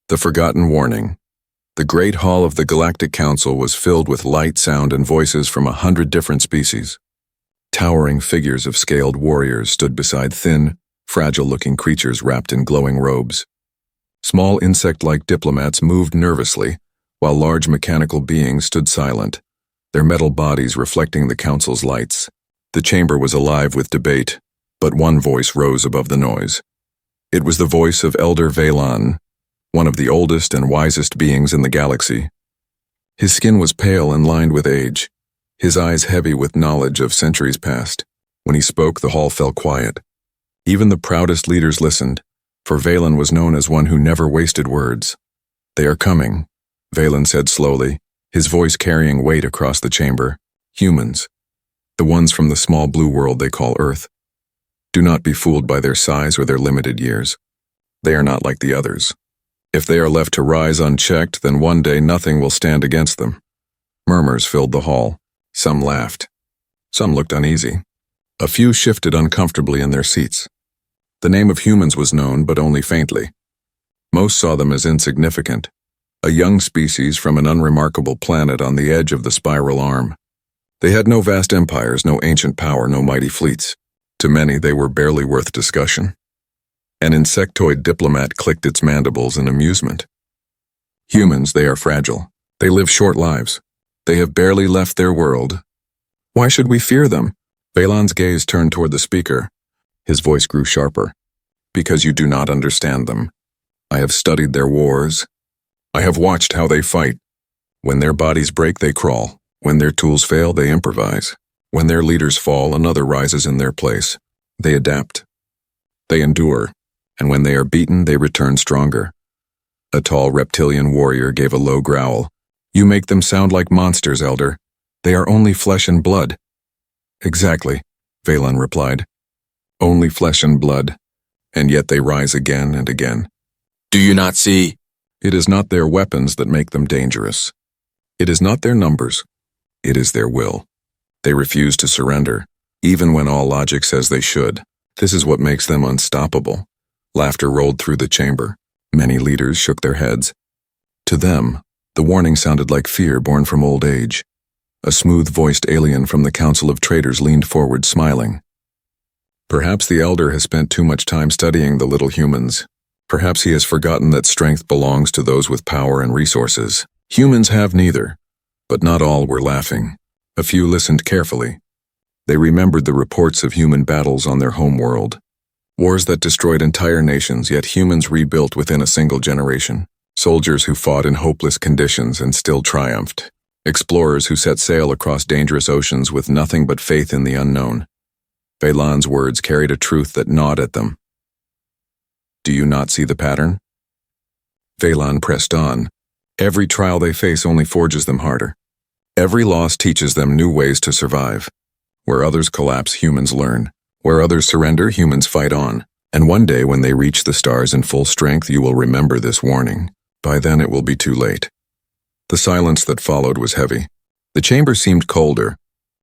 The Forgotten Warning. The Great Hall of the Galactic Council was filled with light, sound, and voices from 100 different species. Towering figures of scaled warriors stood beside thin, fragile-looking creatures wrapped in glowing robes. Small insect-like diplomats moved nervously, while large mechanical beings stood silent, their metal bodies reflecting the council's lights. The chamber was alive with debate, but one voice rose above the noise. It was the voice of Elder Vaylon, one of the oldest and wisest beings in the galaxy. His skin was pale and lined with age, his eyes heavy with knowledge of centuries past. When he spoke, the hall fell quiet. Even the proudest leaders listened, for Vaylon was known as one who never wasted words. "They are coming," Vaylon said slowly, his voice carrying weight across the chamber. "Humans, the ones from the small blue world they call Earth. Do not be fooled by their size or their limited years. They are not like the others. If they are left to rise unchecked, then one day nothing will stand against them." Murmurs filled the hall. Some laughed. Some looked uneasy. A few shifted uncomfortably in their seats. The name of humans was known, but only faintly. Most saw them as insignificant, a young species from an unremarkable planet on the edge of the spiral arm. They had no vast empires, no ancient power, no mighty fleets. To many, they were barely worth discussion. An insectoid diplomat clicked its mandibles in amusement. "Humans, they are fragile. They live short lives. They have barely left their world. Why should we fear them?" Vaylon's gaze turned toward the speaker. His voice grew sharper. "Because you do not understand them. I have studied their wars. I have watched how they fight. When their bodies break, they crawl. When their tools fail, they improvise. When their leaders fall, another rises in their place. They adapt. They endure. And when they are beaten, they return stronger." A tall reptilian warrior gave a low growl. "You make them sound like monsters, Elder. They are only flesh and blood." "Exactly," Vaylon replied. "Only flesh and blood, and yet they rise again and again." "Do you not see?" "It is not their weapons that make them dangerous. It is not their numbers. It is their will. They refuse to surrender, even when all logic says they should. This is what makes them unstoppable." Laughter rolled through the chamber. Many leaders shook their heads. To them, the warning sounded like fear born from old age. A smooth-voiced alien from the Council of Traders leaned forward, smiling. "Perhaps the Elder has spent too much time studying the little humans. Perhaps he has forgotten that strength belongs to those with power and resources. Humans have neither." But not all were laughing. A few listened carefully. They remembered the reports of human battles on their home world. Wars that destroyed entire nations, yet humans rebuilt within a single generation. Soldiers who fought in hopeless conditions and still triumphed. Explorers who set sail across dangerous oceans with nothing but faith in the unknown. Vaylon's words carried a truth that gnawed at them. "Do you not see the pattern?" Vaylon pressed on. "Every trial they face only forges them harder. Every loss teaches them new ways to survive. Where others collapse, humans learn. Where others surrender, humans fight on. And one day when they reach the stars in full strength, you will remember this warning. By then it will be too late." The silence that followed was heavy. The chamber seemed colder.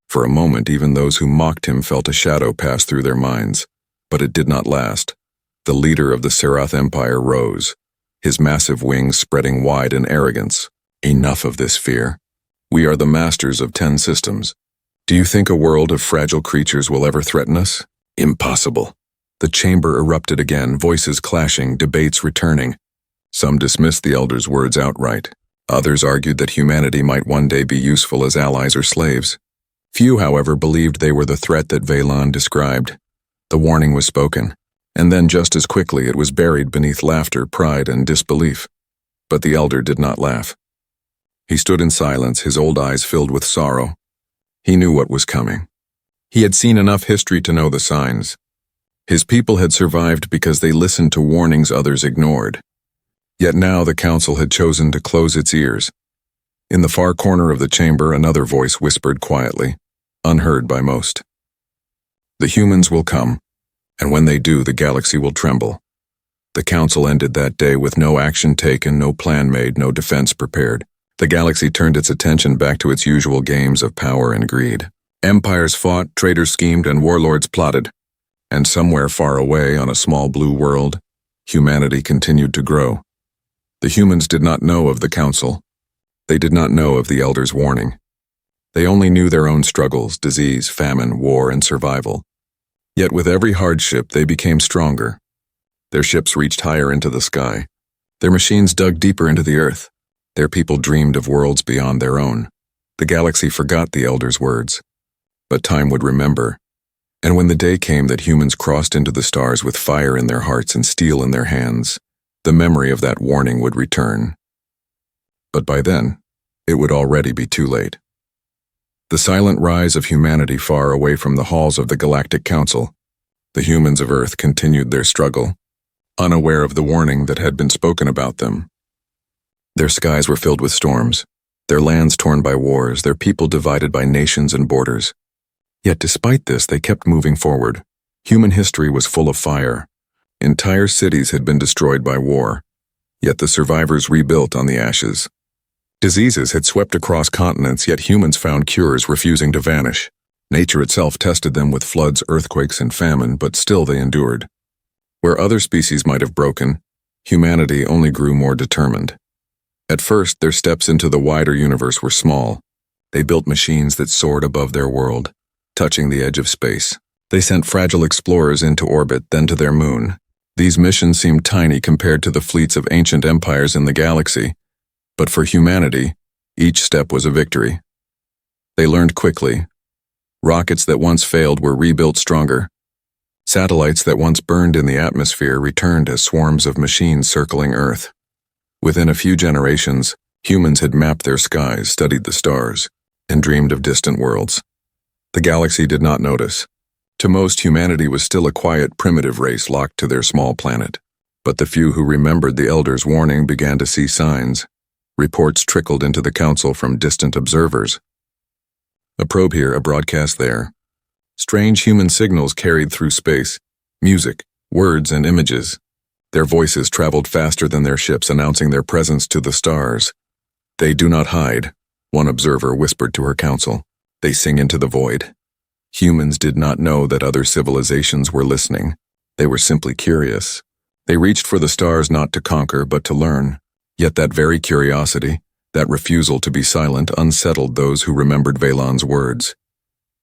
For a moment, even those who mocked him felt a shadow pass through their minds. But it did not last. The leader of the Serath Empire rose, his massive wings spreading wide in arrogance. "Enough of this fear. We are the masters of 10 systems. Do you think a world of fragile creatures will ever threaten us? Impossible." The chamber erupted again, voices clashing, debates returning. Some dismissed the Elder's words outright. Others argued that humanity might one day be useful as allies or slaves. Few, however, believed they were the threat that Vaylon described. The warning was spoken, and then just as quickly it was buried beneath laughter, pride, and disbelief. But the Elder did not laugh. He stood in silence, his old eyes filled with sorrow. He knew what was coming. He had seen enough history to know the signs. His people had survived because they listened to warnings others ignored. Yet now the council had chosen to close its ears. In the far corner of the chamber, another voice whispered quietly, unheard by most. "The humans will come, and when they do, the galaxy will tremble." The council ended that day with no action taken, no plan made, no defense prepared. The galaxy turned its attention back to its usual games of power and greed. Empires fought, traders schemed, and warlords plotted. And somewhere far away on a small blue world, humanity continued to grow. The humans did not know of the council. They did not know of the elders' warning. They only knew their own struggles, disease, famine, war, and survival. Yet with every hardship, they became stronger. Their ships reached higher into the sky. Their machines dug deeper into the earth. Their people dreamed of worlds beyond their own. The galaxy forgot the elders' words. But time would remember. And when the day came that humans crossed into the stars with fire in their hearts and steel in their hands, the memory of that warning would return. But by then, it would already be too late. The silent rise of humanity far away from the halls of the Galactic Council. The humans of Earth continued their struggle, unaware of the warning that had been spoken about them. Their skies were filled with storms, their lands torn by wars, their people divided by nations and borders. Yet despite this, they kept moving forward. Human history was full of fire. Entire cities had been destroyed by war, yet the survivors rebuilt on the ashes. Diseases had swept across continents, yet humans found cures refusing to vanish. Nature itself tested them with floods, earthquakes, and famine, but still they endured. Where other species might have broken, humanity only grew more determined. At first, their steps into the wider universe were small. They built machines that soared above their world, touching the edge of space. They sent fragile explorers into orbit, then to their moon. These missions seemed tiny compared to the fleets of ancient empires in the galaxy, but for humanity, each step was a victory. They learned quickly. Rockets that once failed were rebuilt stronger. Satellites that once burned in the atmosphere returned as swarms of machines circling Earth. Within a few generations, humans had mapped their skies, studied the stars, and dreamed of distant worlds. The galaxy did not notice. To most, humanity was still a quiet, primitive race locked to their small planet. But the few who remembered the elders' warning began to see signs. Reports trickled into the council from distant observers. A probe here, a broadcast there. Strange human signals carried through space, music, words, and images. Their voices traveled faster than their ships, announcing their presence to the stars. They do not hide, one observer whispered to her council. They sing into the void. Humans did not know that other civilizations were listening. They were simply curious. They reached for the stars not to conquer, but to learn. Yet that very curiosity, that refusal to be silent, unsettled those who remembered Valon's words.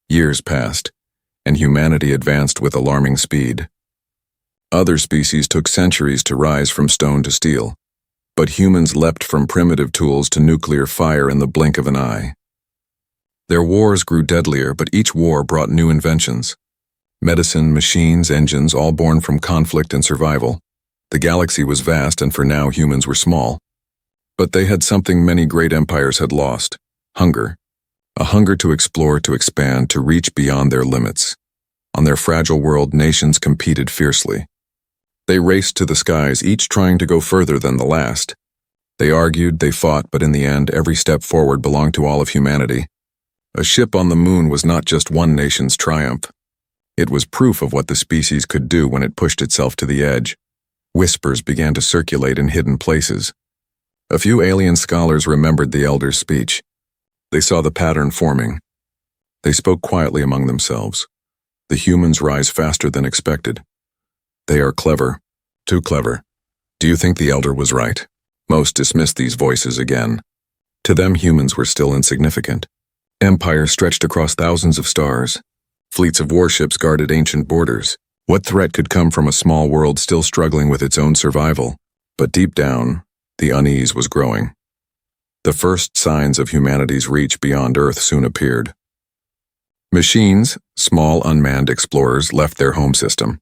Years passed, and humanity advanced with alarming speed. Other species took centuries to rise from stone to steel, but humans leapt from primitive tools to nuclear fire in the blink of an eye. Their wars grew deadlier, but each war brought new inventions. Medicine, machines, engines, all born from conflict and survival. The galaxy was vast, and for now humans were small. But they had something many great empires had lost: hunger. A hunger to explore, to expand, to reach beyond their limits. On their fragile world, nations competed fiercely. They raced to the skies, each trying to go further than the last. They argued, they fought, but in the end, every step forward belonged to all of humanity. A ship on the moon was not just one nation's triumph. It was proof of what the species could do when it pushed itself to the edge. Whispers began to circulate in hidden places. A few alien scholars remembered the elder's speech. They saw the pattern forming. They spoke quietly among themselves. The humans rise faster than expected. They are clever, too clever. Do you think the elder was right? Most dismissed these voices again. To them, humans were still insignificant. Empires stretched across thousands of stars. Fleets of warships guarded ancient borders. What threat could come from a small world still struggling with its own survival? But deep down, the unease was growing. The first signs of humanity's reach beyond Earth soon appeared. Machines, small unmanned explorers, left their home system.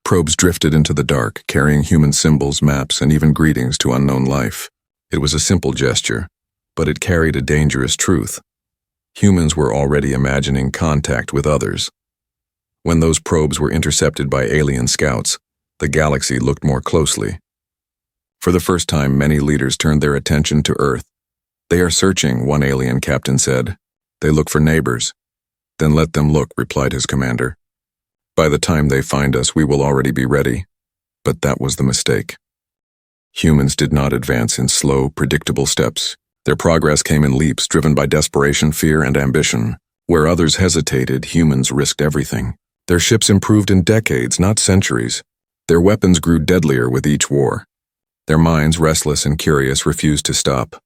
Probes drifted into the dark, carrying human symbols, maps, and even greetings to unknown life. It was a simple gesture, but it carried a dangerous truth. Humans were already imagining contact with others. When those probes were intercepted by alien scouts, the galaxy looked more closely. For the first time, many leaders turned their attention to Earth. They are searching, one alien captain said. They look for neighbors. Then let them look, replied his commander. By the time they find us, we will already be ready. But that was the mistake. Humans did not advance in slow, predictable steps. Their progress came in leaps, driven by desperation, fear, and ambition. Where others hesitated, humans risked everything. Their ships improved in decades, not centuries. Their weapons grew deadlier with each war. Their minds, restless and curious, refused to stop.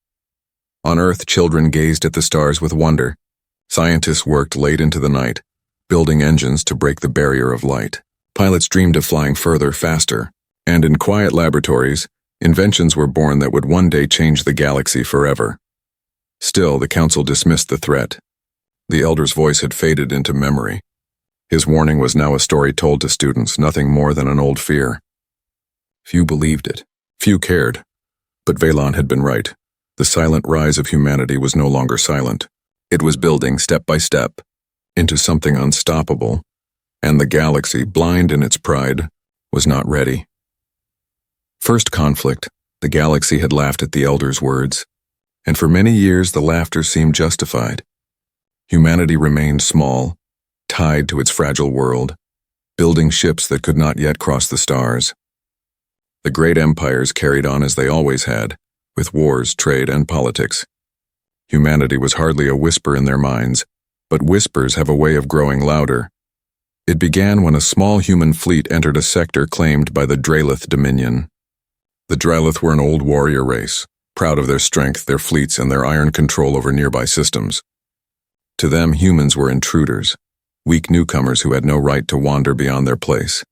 On Earth, children gazed at the stars with wonder. Scientists worked late into the night, building engines to break the barrier of light. Pilots dreamed of flying further, faster, and in quiet laboratories, inventions were born that would one day change the galaxy forever. Still, the Council dismissed the threat. The Elder's voice had faded into memory. His warning was now a story told to students, nothing more than an old fear. Few believed it. Few cared. But Valon had been right. The silent rise of humanity was no longer silent. It was building, step by step, into something unstoppable, and the galaxy, blind in its pride, was not ready. First conflict, the galaxy had laughed at the Elder's words, and for many years the laughter seemed justified. Humanity remained small, tied to its fragile world, building ships that could not yet cross the stars. The great empires carried on as they always had, with wars, trade, and politics. Humanity was hardly a whisper in their minds, but whispers have a way of growing louder. It began when a small human fleet entered a sector claimed by the Dralith Dominion. The Dralith were an old warrior race, proud of their strength, their fleets, and their iron control over nearby systems. To them, humans were intruders, weak newcomers who had no right to wander beyond their place.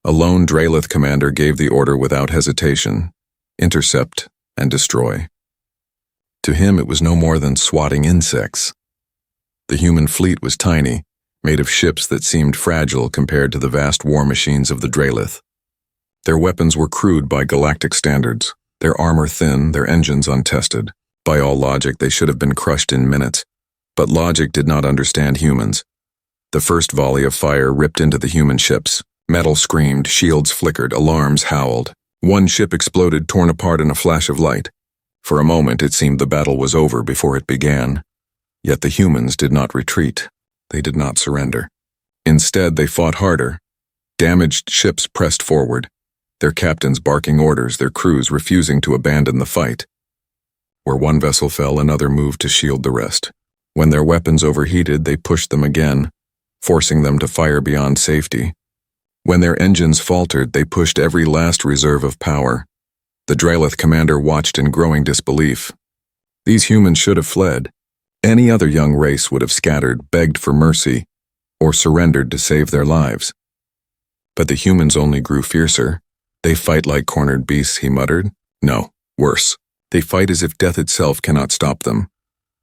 A lone Dralith commander gave the order without hesitation: intercept and destroy. To him, it was no more than swatting insects. The human fleet was tiny, made of ships that seemed fragile compared to the vast war machines of the Dralith. Their weapons were crude by galactic standards, their armor thin, their engines untested. By all logic, they should have been crushed in minutes. But logic did not understand humans. The first volley of fire ripped into the human ships. Metal screamed, shields flickered, alarms howled. One ship exploded, torn apart in a flash of light. For a moment, it seemed the battle was over before it began. Yet the humans did not retreat. They did not surrender. Instead, they fought harder. Damaged ships pressed forward, their captains barking orders, their crews refusing to abandon the fight. Where one vessel fell, another moved to shield the rest. When their weapons overheated, they pushed them again, forcing them to fire beyond safety. When their engines faltered, they pushed every last reserve of power. The Dralith commander watched in growing disbelief. These humans should have fled. Any other young race would have scattered, begged for mercy, or surrendered to save their lives. But the humans only grew fiercer. They fight like cornered beasts, he muttered. No, worse. They fight as if death itself cannot stop them.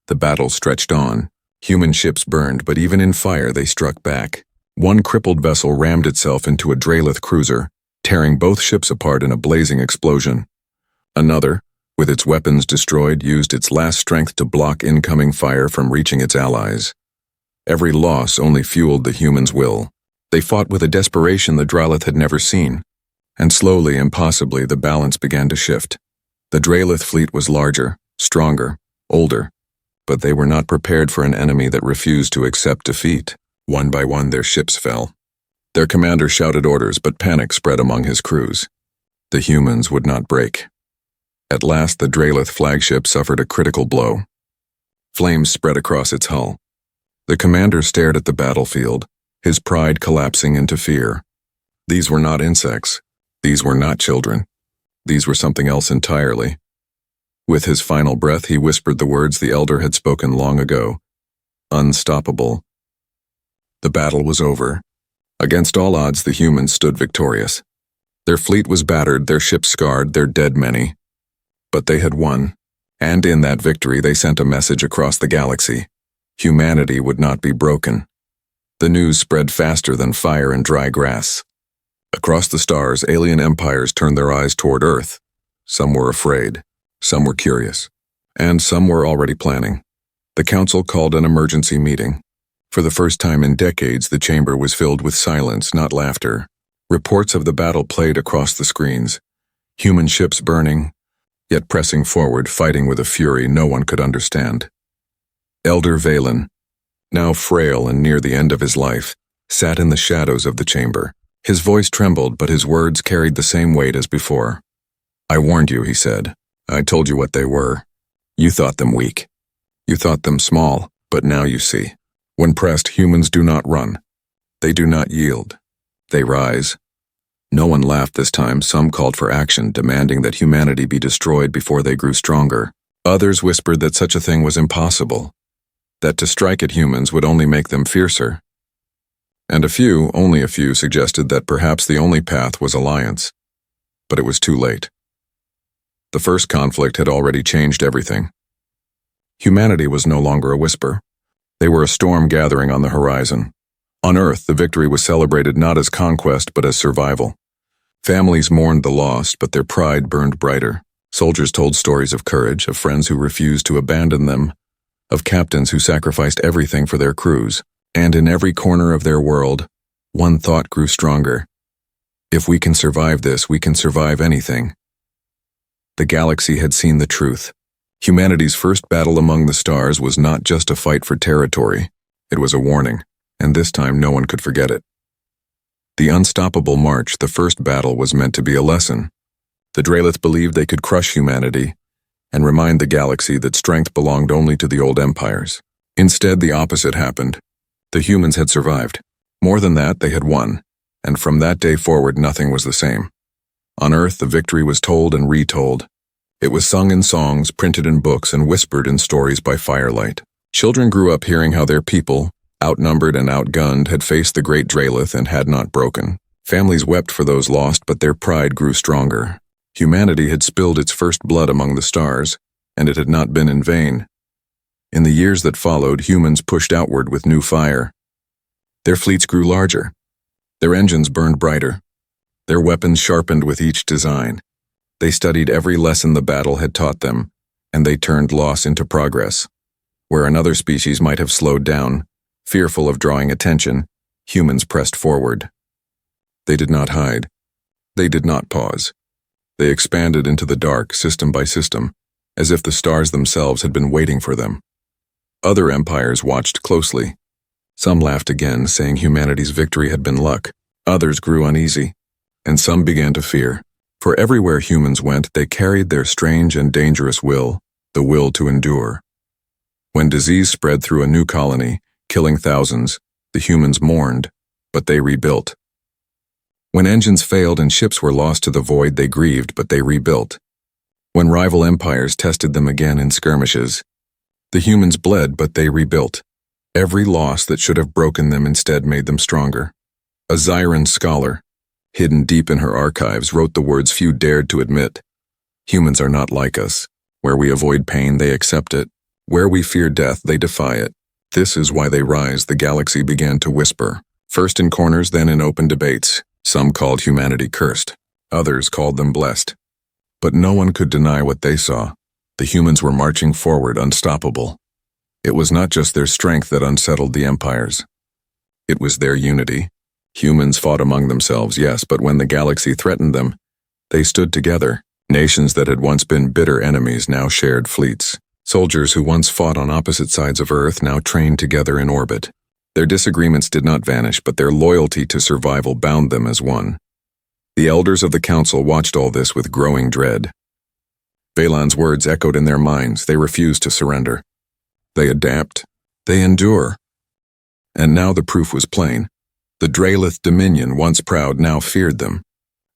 The battle stretched on. Human ships burned, but even in fire they struck back. One crippled vessel rammed itself into a Dralith cruiser, tearing both ships apart in a blazing explosion. Another, with its weapons destroyed, used its last strength to block incoming fire from reaching its allies. Every loss only fueled the humans' will. They fought with a desperation the Dralith had never seen. And slowly, impossibly, the balance began to shift. The Dralith fleet was larger, stronger, older, but they were not prepared for an enemy that refused to accept defeat. One by one, their ships fell. Their commander shouted orders, but panic spread among his crews. The humans would not break. At last, the Dralith flagship suffered a critical blow. Flames spread across its hull. The commander stared at the battlefield, his pride collapsing into fear. These were not insects. These were not children. These were something else entirely. With his final breath, he whispered the words the Elder had spoken long ago. Unstoppable. The battle was over. Against all odds, the humans stood victorious. Their fleet was battered, their ships scarred, their dead many. But they had won, and in that victory they sent a message across the galaxy. Humanity would not be broken. The news spread faster than fire and dry grass. Across the stars, alien empires turned their eyes toward Earth. Some were afraid, some were curious, and some were already planning. The Council called an emergency meeting. For the first time in decades, the chamber was filled with silence, not laughter. Reports of the battle played across the screens. Human ships burning, yet pressing forward, fighting with a fury no one could understand. Elder Valon, now frail and near the end of his life, sat in the shadows of the chamber. His voice trembled, but his words carried the same weight as before. I warned you, he said. I told you what they were. You thought them weak. You thought them small, but now you see. When pressed, humans do not run. They do not yield. They rise. No one laughed this time. Some called for action, demanding that humanity be destroyed before they grew stronger. Others whispered that such a thing was impossible, that to strike at humans would only make them fiercer. And only a few, suggested that perhaps the only path was alliance. But it was too late. The first conflict had already changed everything. Humanity was no longer a whisper. They were a storm gathering on the horizon. On Earth, the victory was celebrated not as conquest but as survival. Families mourned the lost, but their pride burned brighter. Soldiers told stories of courage, of friends who refused to abandon them, of captains who sacrificed everything for their crews. And in every corner of their world, one thought grew stronger. If we can survive this, we can survive anything. The galaxy had seen the truth. Humanity's first battle among the stars was not just a fight for territory. It was a warning, and this time no one could forget it. The unstoppable march, the first battle, was meant to be a lesson. The Draelith believed they could crush humanity and remind the galaxy that strength belonged only to the old empires. Instead, the opposite happened. The humans had survived. More than that, they had won, and from that day forward nothing was the same. On Earth, the victory was told and retold. It was sung in songs, printed in books, and whispered in stories by firelight. Children grew up hearing how their people, outnumbered and outgunned, had faced the great Draelith and had not broken. Families wept for those lost, but their pride grew stronger. Humanity had spilled its first blood among the stars, and it had not been in vain. In the years that followed, humans pushed outward with new fire. Their fleets grew larger. Their engines burned brighter. Their weapons sharpened with each design. They studied every lesson the battle had taught them, and they turned loss into progress. Where another species might have slowed down, fearful of drawing attention, humans pressed forward. They did not hide. They did not pause. They expanded into the dark, system by system, as if the stars themselves had been waiting for them. Other empires watched closely. Some laughed again, saying humanity's victory had been luck. Others grew uneasy, and some began to fear. For everywhere humans went, they carried their strange and dangerous will, the will to endure. When disease spread through a new colony, killing thousands, the humans mourned, but they rebuilt. When engines failed and ships were lost to the void, they grieved, but they rebuilt. When rival empires tested them again in skirmishes, the humans bled, but they rebuilt. Every loss that should have broken them instead made them stronger. A Zyran scholar, hidden deep in her archives, wrote the words few dared to admit. Humans are not like us. Where we avoid pain, they accept it. Where we fear death, they defy it. This is why they rise, the galaxy began to whisper. First in corners, then in open debates. Some called humanity cursed. Others called them blessed. But no one could deny what they saw. The humans were marching forward, unstoppable. It was not just their strength that unsettled the empires. It was their unity. Humans fought among themselves, yes, but when the galaxy threatened them, they stood together. Nations that had once been bitter enemies now shared fleets. Soldiers who once fought on opposite sides of Earth now trained together in orbit. Their disagreements did not vanish, but their loyalty to survival bound them as one. The elders of the council watched all this with growing dread. Valan's words echoed in their minds. They refused to surrender. They adapt. They endure. And now the proof was plain. The Draelith dominion, once proud, now feared them.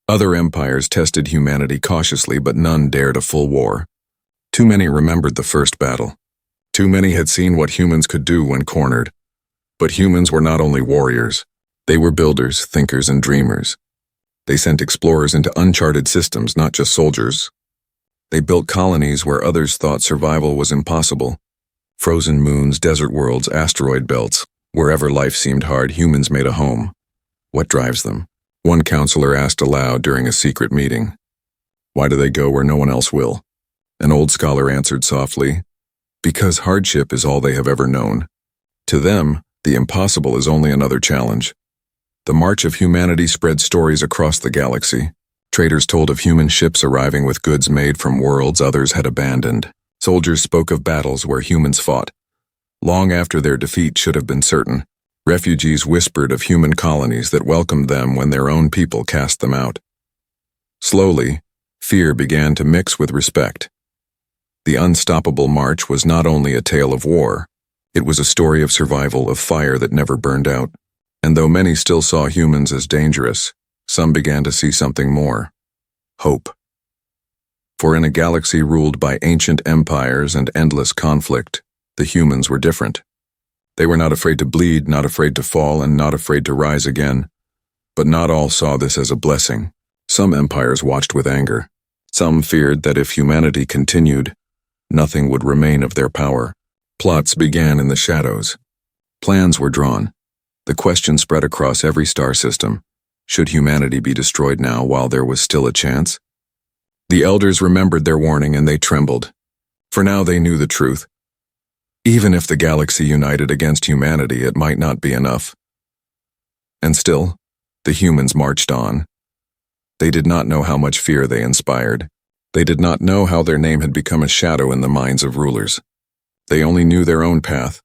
Other empires tested humanity cautiously, but none dared a full war. Too many remembered the first battle. Too many had seen what humans could do when cornered. But humans were not only warriors. They were builders, thinkers, and dreamers. They sent explorers into uncharted systems, not just soldiers. They built colonies where others thought survival was impossible. Frozen moons, desert worlds, asteroid belts. Wherever life seemed hard, humans made a home. What drives them? One counselor asked aloud during a secret meeting. Why do they go where no one else will? An old scholar answered softly, because hardship is all they have ever known. To them, the impossible is only another challenge. The march of humanity spread stories across the galaxy. Traders told of human ships arriving with goods made from worlds others had abandoned. Soldiers spoke of battles where humans fought. Long after their defeat should have been certain, refugees whispered of human colonies that welcomed them when their own people cast them out. Slowly, fear began to mix with respect. The unstoppable march was not only a tale of war, it was a story of survival, of fire that never burned out. And though many still saw humans as dangerous, some began to see something more: hope. For in a galaxy ruled by ancient empires and endless conflict, the humans were different. They were not afraid to bleed, not afraid to fall, and not afraid to rise again. But not all saw this as a blessing. Some empires watched with anger. Some feared that if humanity continued, nothing would remain of their power. Plots began in the shadows. Plans were drawn. The question spread across every star system: should humanity be destroyed now while there was still a chance? The elders remembered their warning and they trembled. For now they knew the truth. Even if the galaxy united against humanity, it might not be enough. And still, the humans marched on. They did not know how much fear they inspired. They did not know how their name had become a shadow in the minds of rulers. They only knew their own path: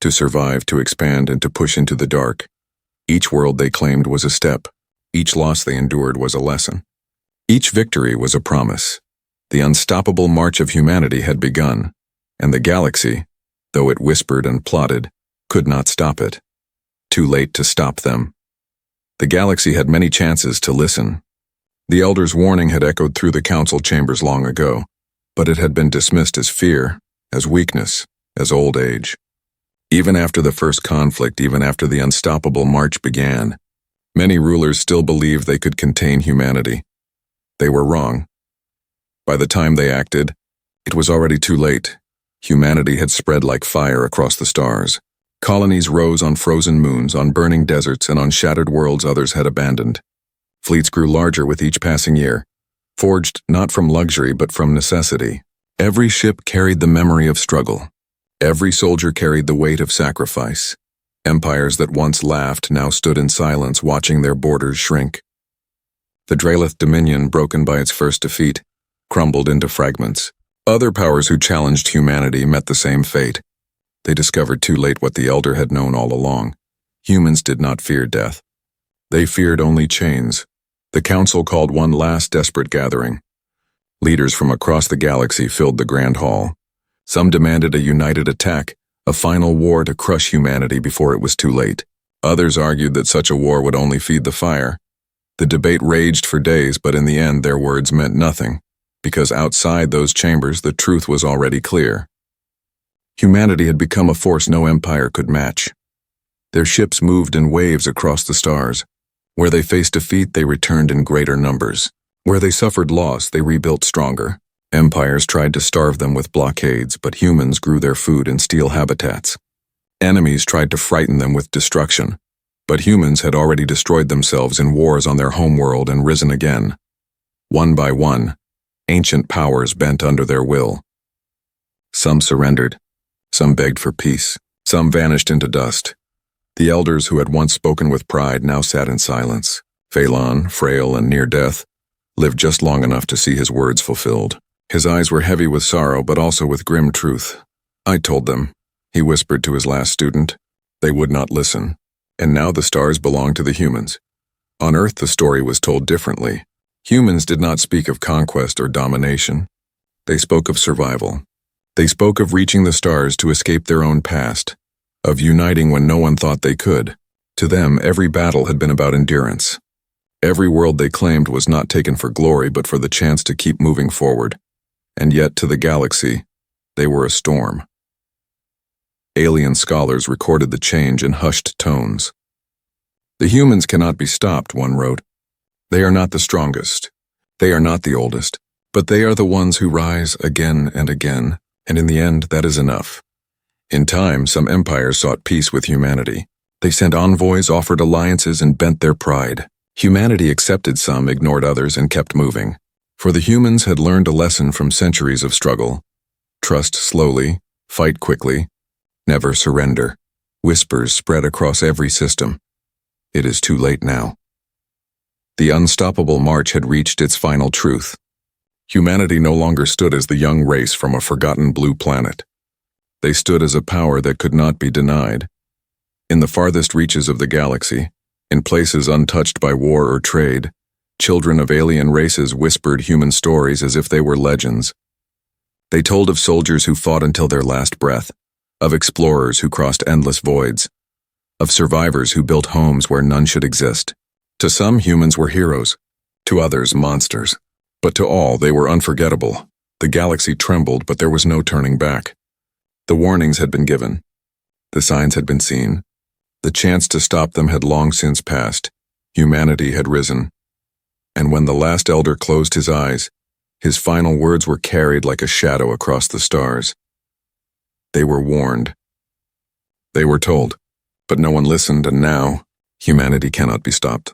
to survive, to expand, and to push into the dark. Each world they claimed was a step. Each loss they endured was a lesson. Each victory was a promise. The unstoppable march of humanity had begun, and the galaxy, though it whispered and plotted, could not stop it. Too late to stop them. The galaxy had many chances to listen. The elders' warning had echoed through the council chambers long ago, but it had been dismissed as fear, as weakness, as old age. Even after the first conflict, even after the unstoppable march began, many rulers still believed they could contain humanity. They were wrong. By the time they acted, it was already too late. Humanity had spread like fire across the stars. Colonies rose on frozen moons, on burning deserts, and on shattered worlds others had abandoned. Fleets grew larger with each passing year, forged not from luxury but from necessity. Every ship carried the memory of struggle. Every soldier carried the weight of sacrifice. Empires that once laughed now stood in silence, watching their borders shrink. The Dralith Dominion, broken by its first defeat, crumbled into fragments. Other powers who challenged humanity met the same fate. They discovered too late what the Elder had known all along. Humans did not fear death. They feared only chains. The Council called one last desperate gathering. Leaders from across the galaxy filled the Grand Hall. Some demanded a united attack, a final war to crush humanity before it was too late. Others argued that such a war would only feed the fire. The debate raged for days, but in the end their words meant nothing, because outside those chambers the truth was already clear. Humanity had become a force no empire could match. Their ships moved in waves across the stars. Where they faced defeat, they returned in greater numbers. Where they suffered loss, they rebuilt stronger. Empires tried to starve them with blockades, but humans grew their food in steel habitats. Enemies tried to frighten them with destruction, but humans had already destroyed themselves in wars on their homeworld and risen again. One by one, ancient powers bent under their will. Some surrendered. Some begged for peace. Some vanished into dust. The elders who had once spoken with pride now sat in silence. Phelan, frail and near death, lived just long enough to see his words fulfilled. His eyes were heavy with sorrow, but also with grim truth. "I told them," he whispered to his last student. "They would not listen. And now the stars belong to the humans." On Earth, the story was told differently. Humans did not speak of conquest or domination. They spoke of survival. They spoke of reaching the stars to escape their own past, of uniting when no one thought they could. To them, every battle had been about endurance. Every world they claimed was not taken for glory, but for the chance to keep moving forward. And yet, to the galaxy, they were a storm. Alien scholars recorded the change in hushed tones. "The humans cannot be stopped," one wrote. "They are not the strongest. They are not the oldest. But they are the ones who rise again and again, and in the end, that is enough." In time, some empires sought peace with humanity. They sent envoys, offered alliances, and bent their pride. Humanity accepted some, ignored others, and kept moving. For the humans had learned a lesson from centuries of struggle. Trust slowly, fight quickly, never surrender. Whispers spread across every system. It is too late now. The unstoppable march had reached its final truth. Humanity no longer stood as the young race from a forgotten blue planet. They stood as a power that could not be denied. In the farthest reaches of the galaxy, in places untouched by war or trade, children of alien races whispered human stories as if they were legends. They told of soldiers who fought until their last breath, of explorers who crossed endless voids, of survivors who built homes where none should exist. To some, humans were heroes. To others, monsters. But to all, they were unforgettable. The galaxy trembled, but there was no turning back. The warnings had been given. The signs had been seen. The chance to stop them had long since passed. Humanity had risen. And when the last elder closed his eyes, his final words were carried like a shadow across the stars. They were warned. They were told, but no one listened, and now, humanity cannot be stopped.